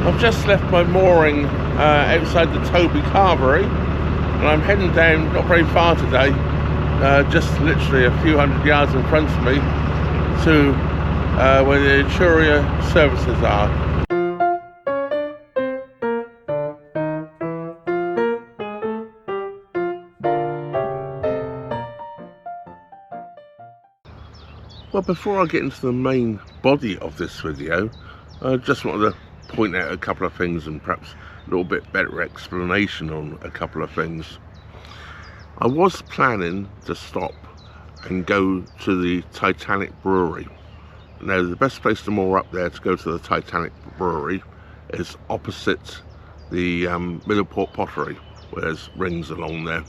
I've just left my mooring outside the Toby Carvery, and I'm heading down, not very far today, just literally a few hundred yards in front of me, to where the Etruria services are. Well, before I get into the main body of this video, I just wanted to point out a couple of things and perhaps a little bit better explanation on a couple of things. I was planning to stop and go to the Titanic Brewery. Now, the best place to moor up there to go to the Titanic Brewery is opposite the Middleport Pottery, where there's rings along there.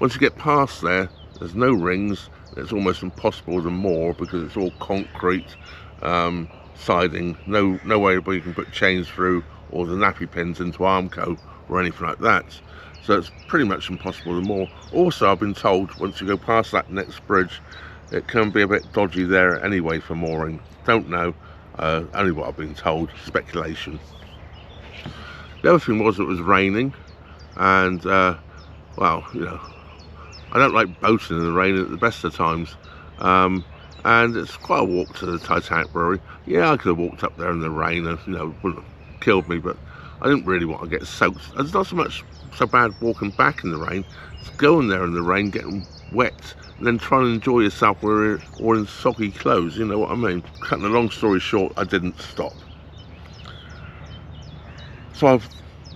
Once you get past there, there's no rings. It's almost impossible to moor because it's all concrete siding, no way where you can put chains through or the nappy pins into Armco or anything like that. So it's pretty much impossible to moor. Also, I've been told once you go past that next bridge, it can be a bit dodgy there anyway for mooring. Don't know, only what I've been told, speculation. The other thing was it was raining, and well, you know, I don't like boating in the rain at the best of times, and it's quite a walk to the Titanic Brewery. Yeah, I could have walked up there in the rain and, you know, wouldn't have killed me, but I didn't really want to get soaked. It's not so bad walking back in the rain. It's going there in the rain, getting wet, and then trying to enjoy yourself or in soggy clothes, you know what I mean? Cutting a long story short, I didn't stop. So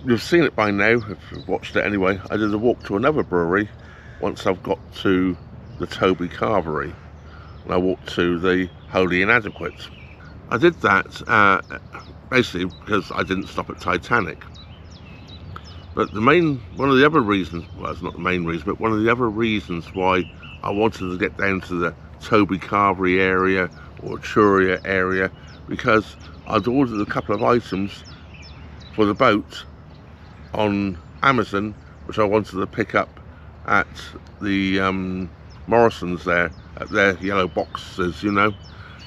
you've seen it by now, if you've watched it anyway. I did a walk to another brewery once I've got to the Toby Carvery, and I walked to the Wholly Inadequate. I did that basically because I didn't stop at Titanic. But one of the other reasons, well, it's not the main reason, but one of the other reasons why I wanted to get down to the Toby Carvery area or Etruria area, because I'd ordered a couple of items for the boat on Amazon, which I wanted to pick up at the Morrison's there, at their yellow boxes, you know.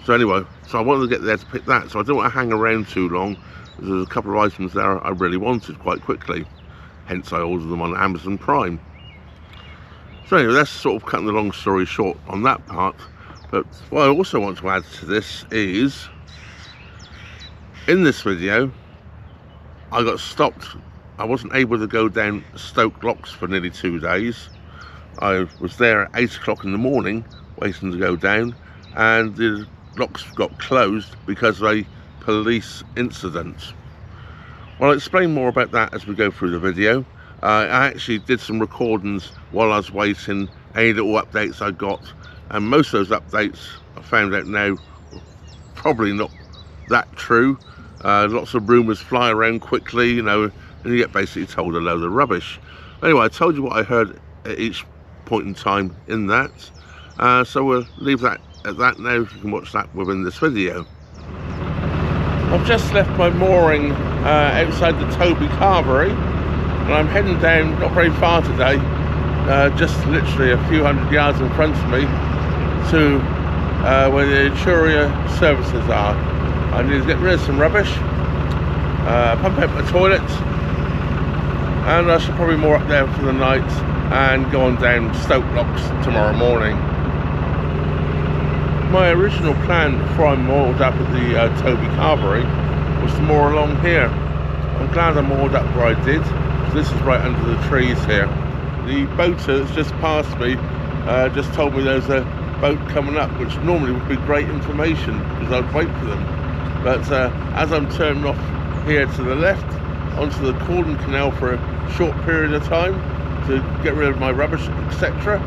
So anyway, so I wanted to get there to pick that, so I didn't want to hang around too long. There's a couple of items there I really wanted quite quickly, hence I ordered them on Amazon Prime. So anyway, that's sort of cutting the long story short on that part. But what I also want to add to this is, in this video, I got stopped. I wasn't able to go down Stoke Locks for nearly 2 days. I was there at 8 o'clock in the morning waiting to go down, and the locks got closed because of a police incident. Well, I'll explain more about that as we go through the video. I actually did some recordings while I was waiting, any little updates I got, and most of those updates I found out now probably not that true. Lots of rumours fly around quickly, you know, and you get basically told a load of rubbish. Anyway, I told you what I heard at each point in time in that, so we'll leave that at that now. You can watch that within this video. I've just left my mooring outside the Toby Carvery, and I'm heading down, not very far today, just literally a few hundred yards in front of me, to where the Etruria services are. I need to get rid of some rubbish, pump out my toilet, and I should probably moor up there for the night and go on down Stoke Locks tomorrow morning. My original plan before I moored up at the Toby Carvery was to moor along here. I'm glad I moored up where I did, because this is right under the trees here. The boater that's just passed me just told me there's a boat coming up, which normally would be great information because I'd wait for them. But as I'm turning off here to the left onto the canal for a short period of time to get rid of my rubbish, etc.,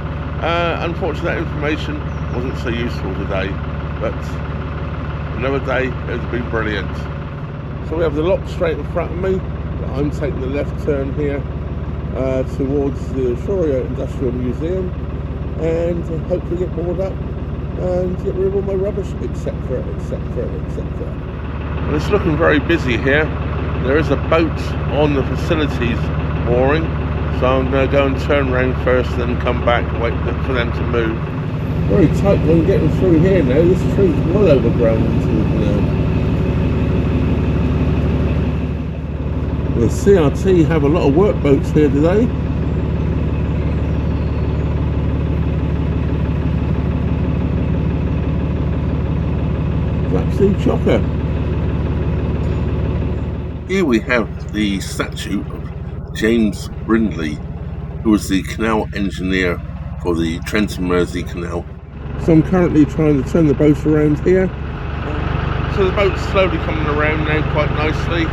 unfortunately that information wasn't so useful today, but another day it's been brilliant. So we have the lock straight in front of me. I'm taking the left turn here towards the Etruria Industrial Museum, and hopefully get moored up and get rid of all my rubbish, etc., etc., etc. And it's looking very busy here. There is a boat on the facilities mooring, so I'm going to go and turn around first, then come back, wait for them to move. Very tight when getting through here now. This tree's well overgrown into the canal. The CRT have a lot of workboats here today. It's absolute chocker. Here we have the statue of James Brindley, who was the canal engineer for the Trent and Mersey canal. So I'm currently trying to turn the boat around here. So the boat's slowly coming around now quite nicely.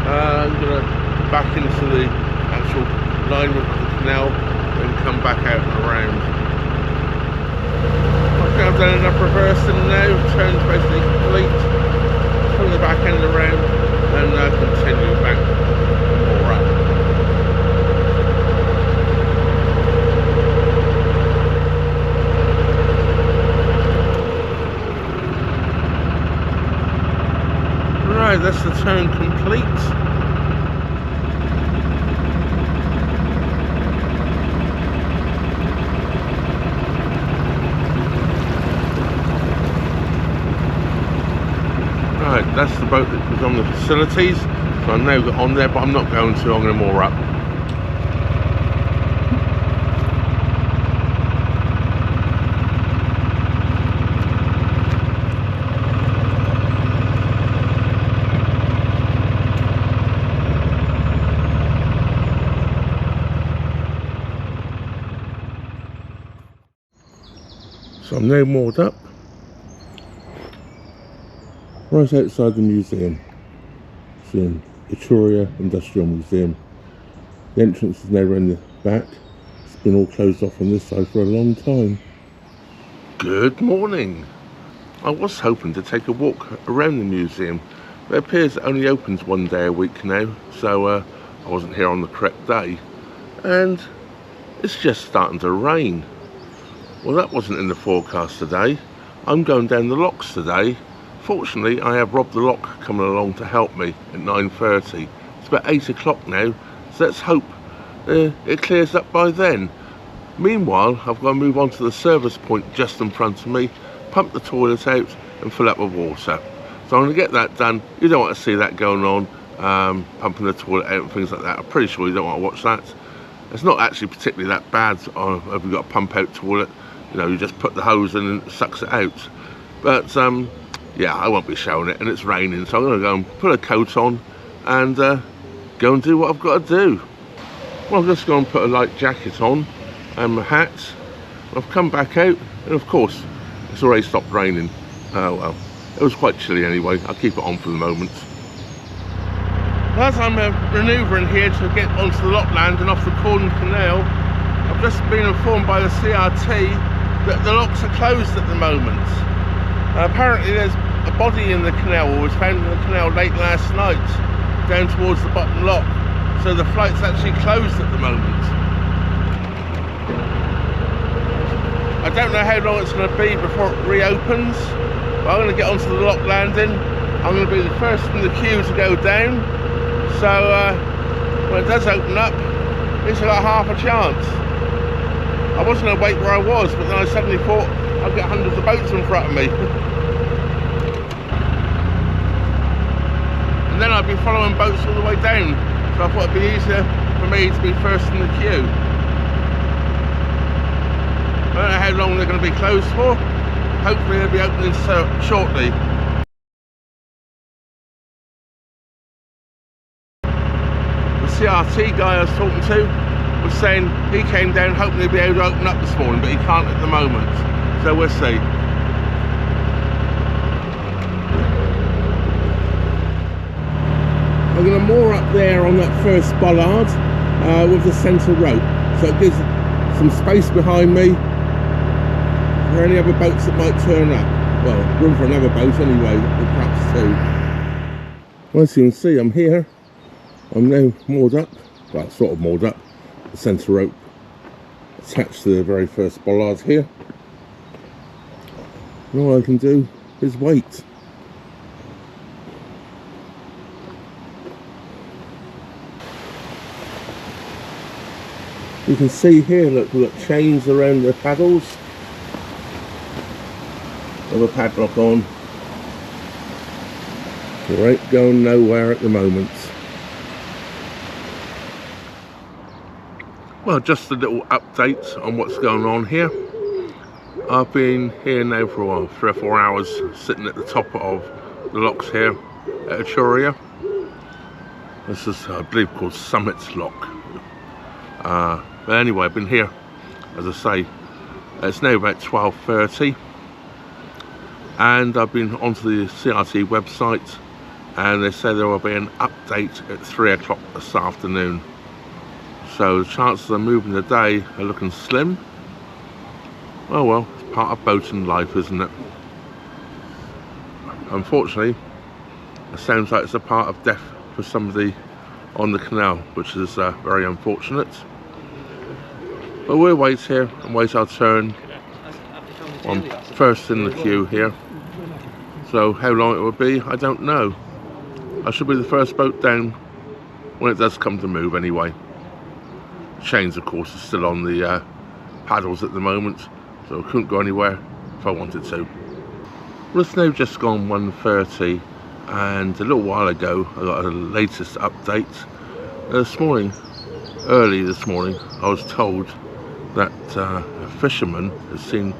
I'm going to back into the actual alignment of the canal and come back out and around. Okay, I've done enough reversing now, turn's basically complete. Turn the back end around and continue back more up. Right, that's the turn complete. Right, that's the boat that was on the facilities. So I now got on there, but I'm not going to. I'm going to moor up. So I'm now moored up, right outside the museum. It's in Etruria Industrial Museum. The entrance is now around the back. It's been all closed off on this side for a long time. Good morning. I was hoping to take a walk around the museum, but it appears it only opens one day a week now, so I wasn't here on the correct day. And it's just starting to rain. Well, that wasn't in the forecast today. I'm going down the locks today. Fortunately, I have Rob the Lock coming along to help me at 9:30. It's about 8 o'clock now, so let's hope it clears up by then. Meanwhile, I've got to move on to the service point just in front of me, pump the toilet out and fill up with water. So I'm going to get that done. You don't want to see that going on, pumping the toilet out and things like that. I'm pretty sure you don't want to watch that. It's not actually particularly that bad if you've got a pump out toilet. You know, you just put the hose in and it sucks it out. But yeah, I won't be showing it, and it's raining, so I'm going to go and put a coat on and go and do what I've got to do. Well, I'm just going to put a light jacket on and my hat. I've come back out, and of course, it's already stopped raining. Oh well, it was quite chilly anyway. I'll keep it on for the moment. As I'm manoeuvring here to get onto the lockland and off the Corn Canal, I've just been informed by the CRT that the locks are closed at the moment. Apparently there's a body in the canal, or was found in the canal late last night, down towards the bottom lock. So the flight's actually closed at the moment. I don't know how long it's going to be before it reopens, but I'm going to get onto the lock landing. I'm going to be the first in the queue to go down. So when it does open up, at least I got half a chance. I wasn't going to wait where I was, but then I suddenly thought I'd get hundreds of boats in front of me. And then I'd be following boats all the way down. So I thought it'd be easier for me to be first in the queue. I don't know how long they're going to be closed for. Hopefully they'll be opening shortly. The CRT guy I was talking to was saying he came down hoping he'd be able to open up this morning, but he can't at the moment. So we'll see. I'm going to moor up there on that first bollard with the centre rope, so it gives some space behind me for any other boats that might turn up. Well, room for another boat anyway, or perhaps two. Well, as you can see, I'm here. I'm now moored up, well, sort of moored up. The centre rope attached to the very first bollard here. And all I can do is wait. You can see here, look, we've got chains around the paddles. With a padlock on. We ain't going nowhere at the moment. Well, just a little update on what's going on here. I've been here now for a while, 3 or 4 hours, sitting at the top of the locks here at Etruria. This is, I believe, called Summit's Lock. But anyway, I've been here, as I say, it's now about 12:30, and I've been onto the CRT website, and they say there will be an update at 3 o'clock this afternoon. So the chances of moving today are looking slim. Oh well, it's part of boating life, isn't it? Unfortunately, it sounds like it's a part of death for somebody on the canal, which is very unfortunate. But we'll wait here and wait our turn. I'm first in the queue here. So how long it will be, I don't know. I should be the first boat down when it does come to move anyway. Chains, of course, are still on the paddles at the moment, so I couldn't go anywhere if I wanted to. Well, it's now just gone 1:30, and a little while ago I got a latest update. This morning, early this morning, I was told that a fisherman has seen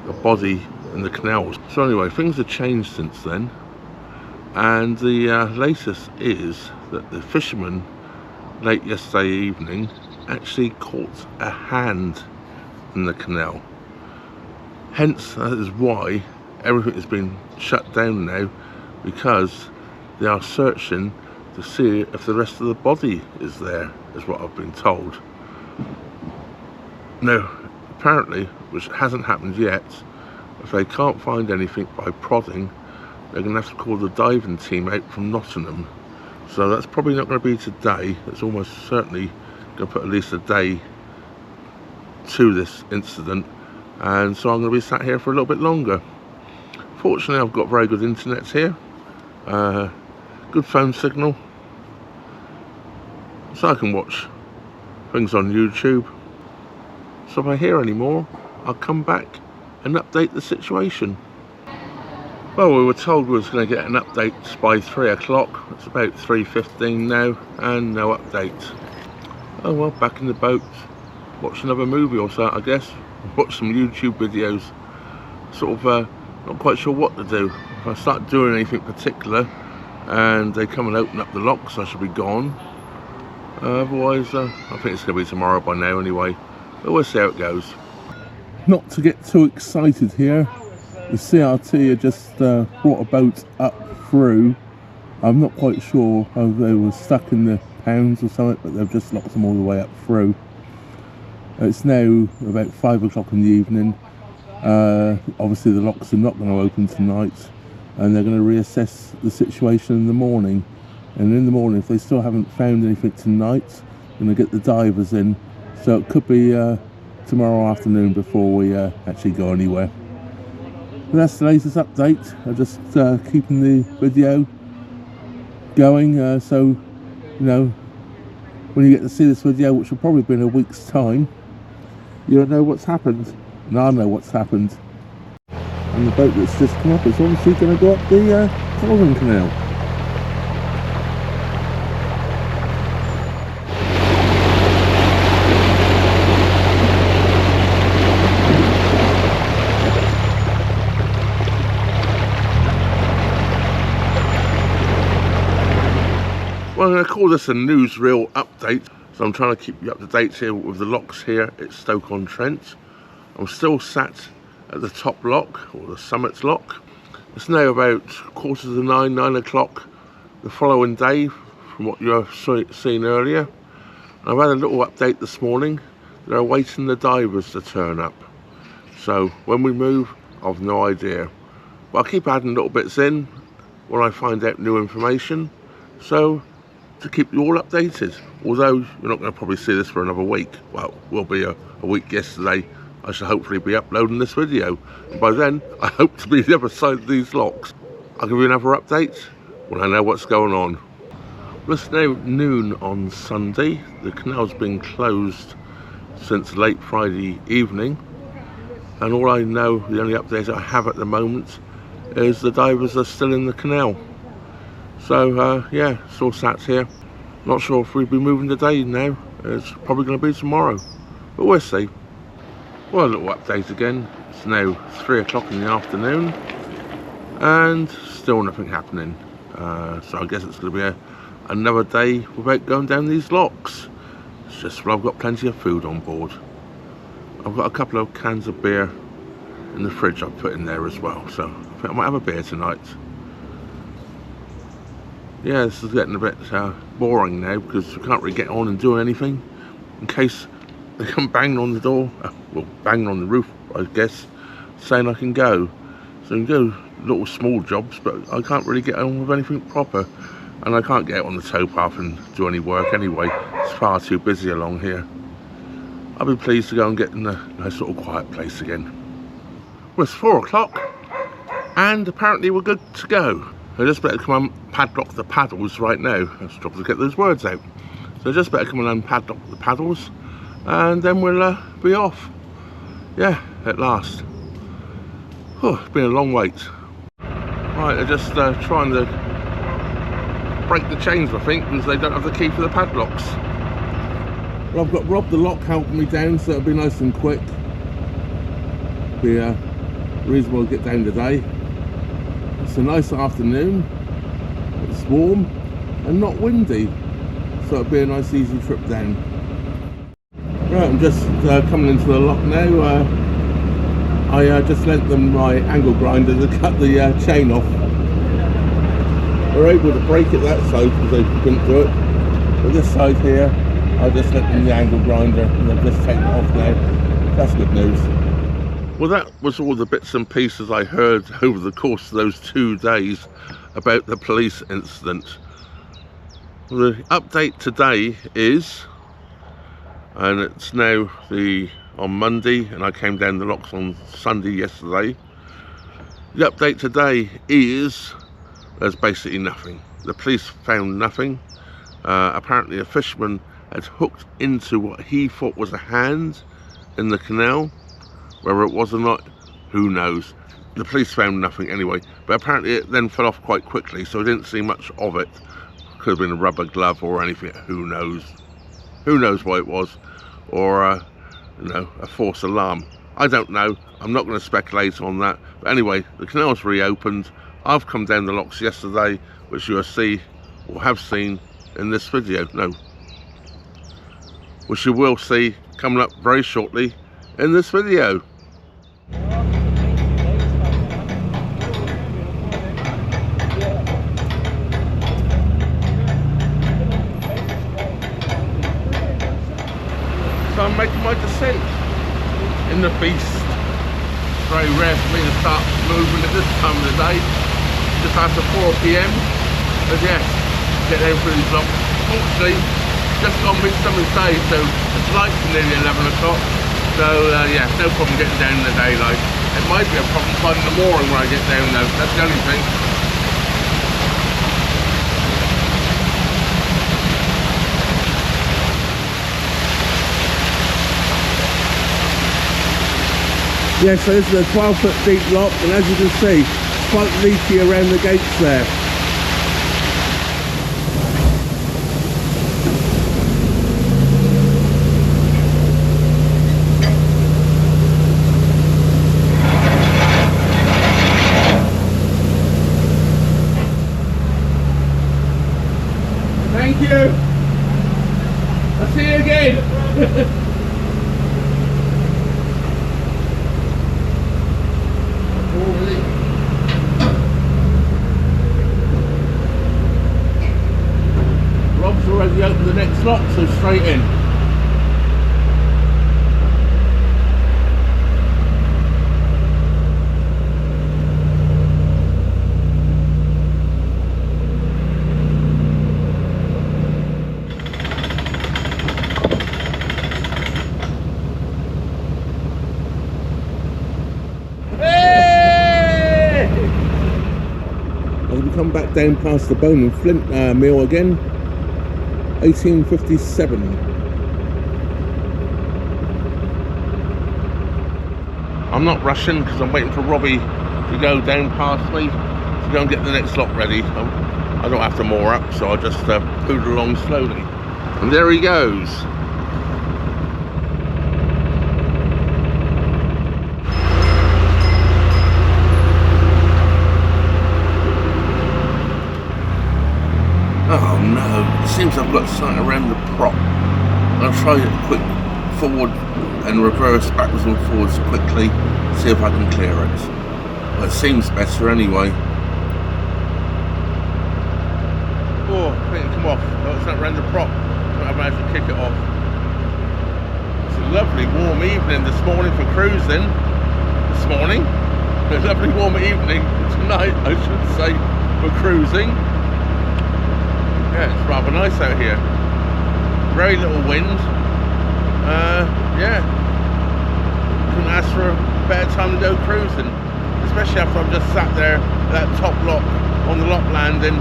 a body in the canals. So anyway, things have changed since then, and the latest is that the fisherman late yesterday evening actually caught a hand in the canal. Hence, that is why everything has been shut down now, because they are searching to see if the rest of the body is there, is what I've been told. Now, apparently, which hasn't happened yet, if they can't find anything by prodding, they're going to have to call the diving team out from Nottingham. So that's probably not going to be today. It's almost certainly going to put at least a day to this incident, and so I'm going to be sat here for a little bit longer. Fortunately, I've got very good internet here, good phone signal, so I can watch things on YouTube. So if I hear any more, I'll come back and update the situation. Well, we were told we was going to get an update by 3 o'clock. It's about 3:15 now, and no update. Oh well, back in the boat, watch another movie or so, I guess. Watch some YouTube videos. Sort of not quite sure what to do. If I start doing anything particular and they come and open up the locks, I should be gone. Otherwise, I think it's going to be tomorrow by now anyway. But we'll see how it goes. Not to get too excited here, the CRT had just brought a boat up through. I'm not quite sure how they were stuck in the pounds or something, but they've just locked them all the way up through. It's now about 5 o'clock in the evening. Obviously the locks are not going to open tonight, and they're going to reassess the situation in the morning. And in the morning, if they still haven't found anything tonight, they're going to get the divers in. So it could be tomorrow afternoon before we actually go anywhere. But that's the latest update. I'm just keeping the video going, so you know, when you get to see this video, which will probably be in a week's time, you'll know what's happened, and I'll know what's happened. And the boat that's just come up is obviously going to go up the Colvin Canal. Well, I'm going to call this a newsreel update, so I'm trying to keep you up to date here with the locks here at Stoke-on-Trent. I'm still sat at the top lock, or the Summit's Lock. It's now about 9:15, 9 o'clock the following day from what you've seen earlier. I've had a little update this morning. They're awaiting the divers to turn up. So when we move, I've no idea. But I'll keep adding little bits in when I find out new information. So, to keep you all updated, although you're not going to probably see this for another week. Well, will be a week yesterday. I shall hopefully be uploading this video, and by then I hope to be the other side of these locks. I'll give you another update when I know what's going on. Well, it's now noon on Sunday. The canal's been closed since late Friday evening, and all I know, the only update I have at the moment, is the divers are still in the canal. So yeah, still sat here. Not sure if we'll be moving today now. It's probably going to be tomorrow. but we'll see. Well, a little update again. It's now 3 o'clock in the afternoon and still nothing happening. So I guess it's going to be another day without going down these locks. It's just well, I've got plenty of food on board. I've got a couple of cans of beer in the fridge I've put in there as well, so I think I might have a beer tonight. Yeah, this is getting a bit boring now because we can't really get on and do anything in case they come banging on the door, well, banging on the roof, I guess, saying I can go. So I can go little small jobs, but I can't really get on with anything proper, and I can't get out on the towpath and do any work anyway. It's far too busy along here. I'll be pleased to go and get in a nice little quiet place again. Well, it's 4 o'clock and apparently we're good to go. I just better come and padlock the paddles right now. I struggle to get those words out. So I just better come and unpadlock the paddles and then we'll be off. Yeah, at last. Oh, it's been a long wait. Right, they're just trying to break the chains, I think, because they don't have the key for the padlocks. Well, I've got Rob the lock helping me down, so it'll be nice and quick. Be reasonable to get down today. It's a nice afternoon. It's warm and not windy, so it'll be a nice easy trip down. Right, I'm just coming into the lock now. I just lent them my angle grinder to cut the chain off. We're able to break it that side because they couldn't do it. But this side here, I just lent them the angle grinder and they've just taken it off now. That's good news. Well, that was all the bits and pieces I heard over the course of those 2 days about the police incident. The update today is, and it's now on Monday, and I came down the locks on Sunday yesterday. The update today is there's basically nothing. The police found nothing. Apparently a fisherman had hooked into what he thought was a hand in the canal. Whether it was or not, who knows. The police found nothing anyway, but apparently it then fell off quite quickly, so I didn't see much of it. Could have been a rubber glove or anything, who knows. Who knows what it was, or you know, a false alarm. I don't know, I'm not going to speculate on that. But anyway, the canal's reopened. I've come down the locks yesterday, which you will see, or have seen in this video. No, which you will see coming up very shortly in this video. So I'm making my descent in the beast. It's very rare for me to start moving at this time of the day, just after 4 PM. But yeah, get down through these locks. Fortunately, just gone Midsummer's Day, so it's light for nearly 11 o'clock. So yeah, no problem getting down in the daylight. It might be a problem finding the mooring when I get down though, that's the only thing. Yeah, so this is a 12-foot deep lock, and as you can see, it's quite leaky around the gates there. Thank you. I'll see you again. Rob's already opened the next lock, so straight in. Come back down past the Bone and Flint mill again. 1857. I'm not rushing because I'm waiting for Robbie to go down past me to go and get the next lock ready. I don't have to moor up, so I'll just poodle along slowly. And there he goes. no, it seems I've got something around the prop. I'll try a quick forward and reverse backwards and forwards quickly, see if I can clear it. Well, it seems better anyway. Oh, I think it come off. Oh, it's not around the prop. I managed to kick it off. It's a lovely warm evening this morning for cruising. This morning. A lovely warm evening tonight, I should say, for cruising. Yeah, it's rather nice out here. Very little wind. Yeah. Couldn't ask for a better time to go cruising. Especially after I've just sat there at that top lock on the lock landing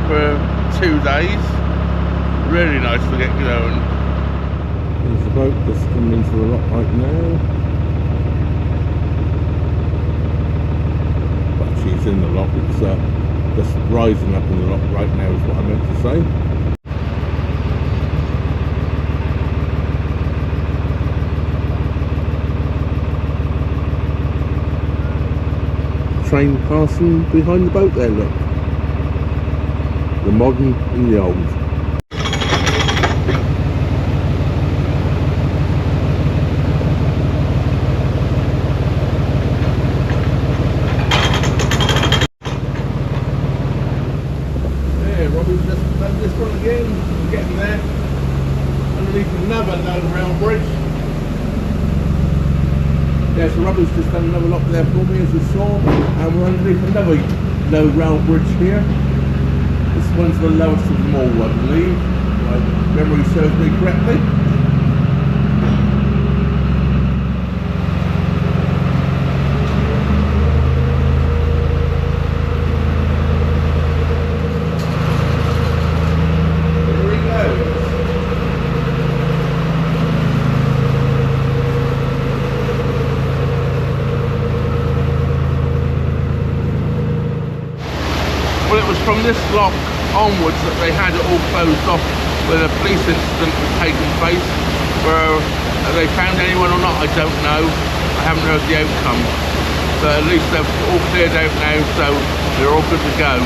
for 2 days. Really nice to get going. There's the boat just coming into the lock right now. She's in the lock, it's just rising up in the lock right now is what I meant to say. Train passing behind the boat there, look. The modern and the old. This one again, we're getting there, underneath another low rail bridge. Yeah, so Robbie's just done another lock there for me as you saw, and we're underneath another low rail bridge here. This one's the lowest of them all, I believe, if memory serves me correctly. Well, it was from this lock onwards that they had it all closed off when a police incident was taking place. Where they found anyone or not, I don't know. I haven't heard the outcome. But at least they're all cleared out now, so they're all good to go.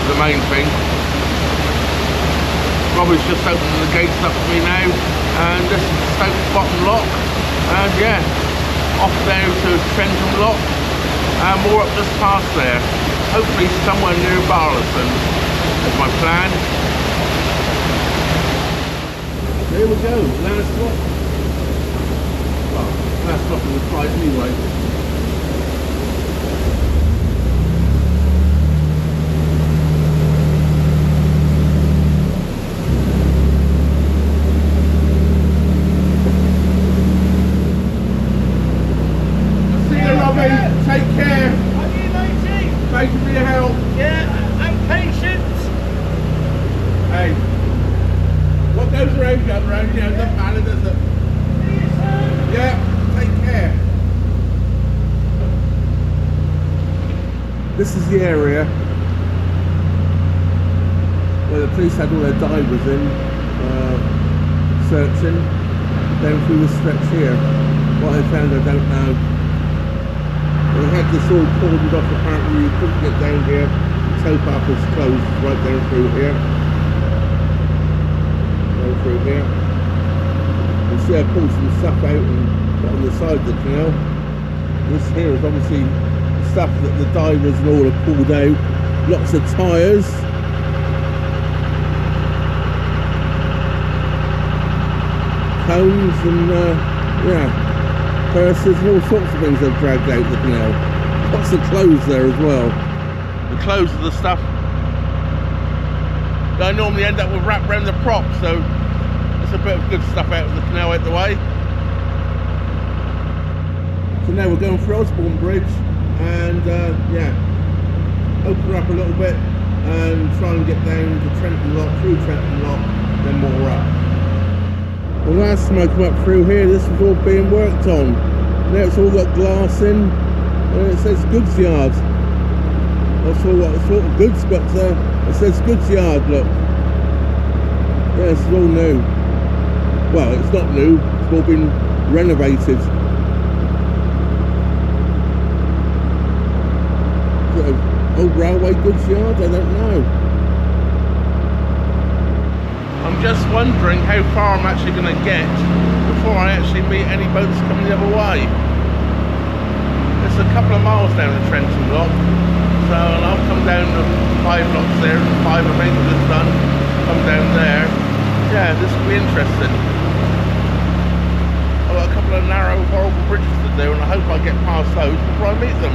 The main thing. Robbie's just opening the gates up for me now, and this is Stoke bottom lock. And yeah, off down to Trent lock, and more up this past there. Hopefully somewhere near Barlaston is my plan. There we go, last lock. Well, last lock on the side anyway. See you, Robbie. Take care. Thank you for your help. Yeah, and patience. Hey, what goes around comes around, you know, it doesn't matter, does it? Yeah, take care. This is the area where the police had all their divers in, searching, down through the stretch here. What they found, I don't know. They had this all cordoned off, apparently you couldn't get down here. The tow path was closed right down through here. Down through here. You see I pulled some stuff out and put on the side of the canal. This here is obviously stuff that the divers and all have pulled out. Lots of tyres. Cones and yeah. Purses and all sorts of things they've dragged out the canal. Lots of clothes there as well. The clothes are the stuff that I normally end up with wrapped around the prop, so there's a bit of good stuff out of the canal out the way. So now we're going through Osborne Bridge and yeah, open her up a little bit and try and get down to Trenton Lock, through Trenton Lock, then more up. The last time I come up through here, this was all being worked on. Now it's all got glass in, and it says goods yard. Not sure what sort of goods, but it says goods yard, look. Yeah, this is all new. Well, it's not new, it's all been renovated. Is it an old railway goods yard? I don't know. I'm just wondering how far I'm actually going to get before I actually meet any boats coming the other way. It's a couple of miles down the Trenton Lock, so I'll come down the 5 locks there, and 5 I think is done, come down there. Yeah, this will be interesting. I've got a couple of narrow, horrible bridges to do, and I hope I get past those before I meet them.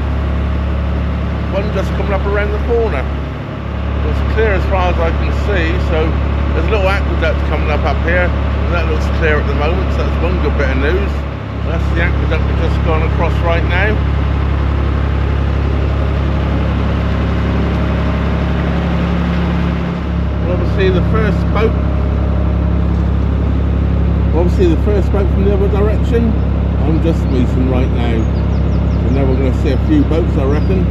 One just coming up around the corner. It's clear as far as I can see, so there's a little aqueduct coming up here, and that looks clear at the moment, so that's one good bit of news. That's the aqueduct we've just gone across right now. Obviously the first boat from the other direction I'm just meeting right now. So now we're going to see a few boats, I reckon.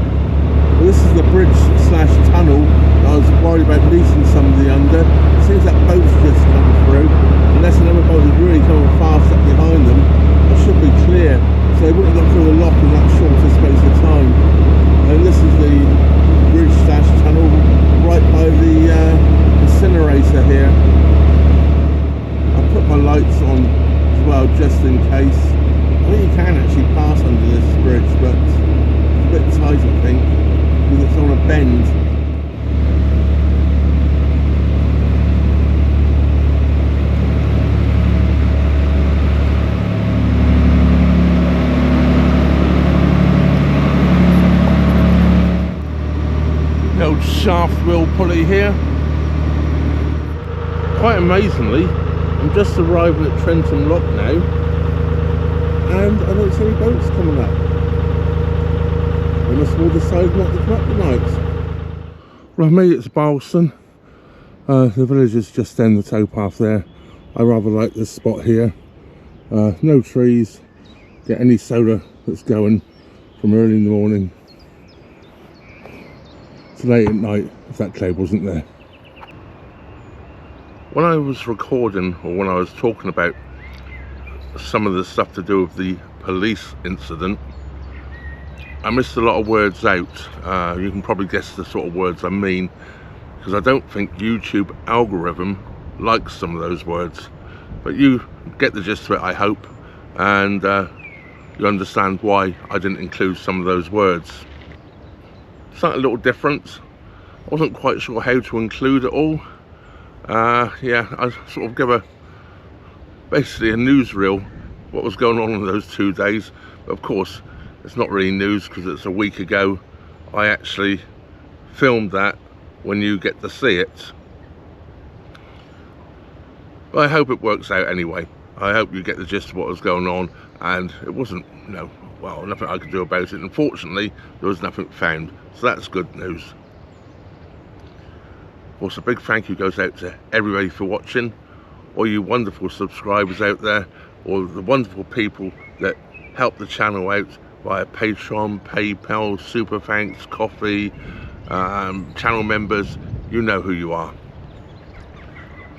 Well, this is the bridge slash tunnel that I was worried about meeting somebody under. It seems that boat's just come through. Unless another boat is really coming fast up behind them, it should be clear. So they wouldn't have got through the lock in that shorter space of time. And this is the bridge slash tunnel right by the incinerator here. I'll put my lights on as well just in case. I think you can actually pass under this bridge, but it's a bit tight I think, because it's on a bend. The old shaft wheel pulley here. Quite amazingly, I'm just arriving at Trenton Lock now, and I don't see any boats coming up. They must have all decided not to come up tonight. Well, I've made it to Barlaston. The village is just down the towpath there. I rather like this spot here. No trees, get any solar that's going from early in the morning to late at night if that cloud wasn't there. When I was recording, or when I was talking about some of the stuff to do with the police incident, I missed a lot of words out. You can probably guess the sort of words I mean, because I don't think YouTube algorithm likes some of those words. But you get the gist of it, I hope, and you understand why I didn't include some of those words. Something a little different. I wasn't quite sure how to include it all. Yeah, I sort of give basically a newsreel what was going on in those 2 days. But of course, it's not really news because it's a week ago. I actually filmed that when you get to see it. But I hope it works out anyway. I hope you get the gist of what was going on, and it wasn't, well, nothing I could do about it. Unfortunately, there was nothing found, so that's good news. Of course, a big thank you goes out to everybody for watching, all you wonderful subscribers out there, all the wonderful people that help the channel out via Patreon, PayPal, Super Thanks, Coffee, channel members. You know who you are.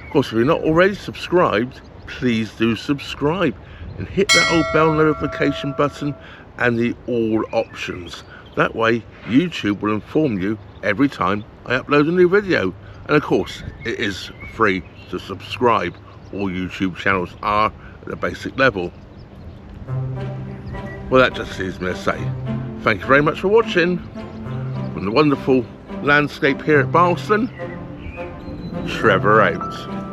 Of course, if you're not already subscribed, please do subscribe and hit that old bell notification button and the all options. That way YouTube will inform you every time I upload a new video. And of course, it is free to subscribe. All YouTube channels are at a basic level. Well, that just leaves me to say thank you very much for watching. From the wonderful landscape here at Barlaston, Trevor out.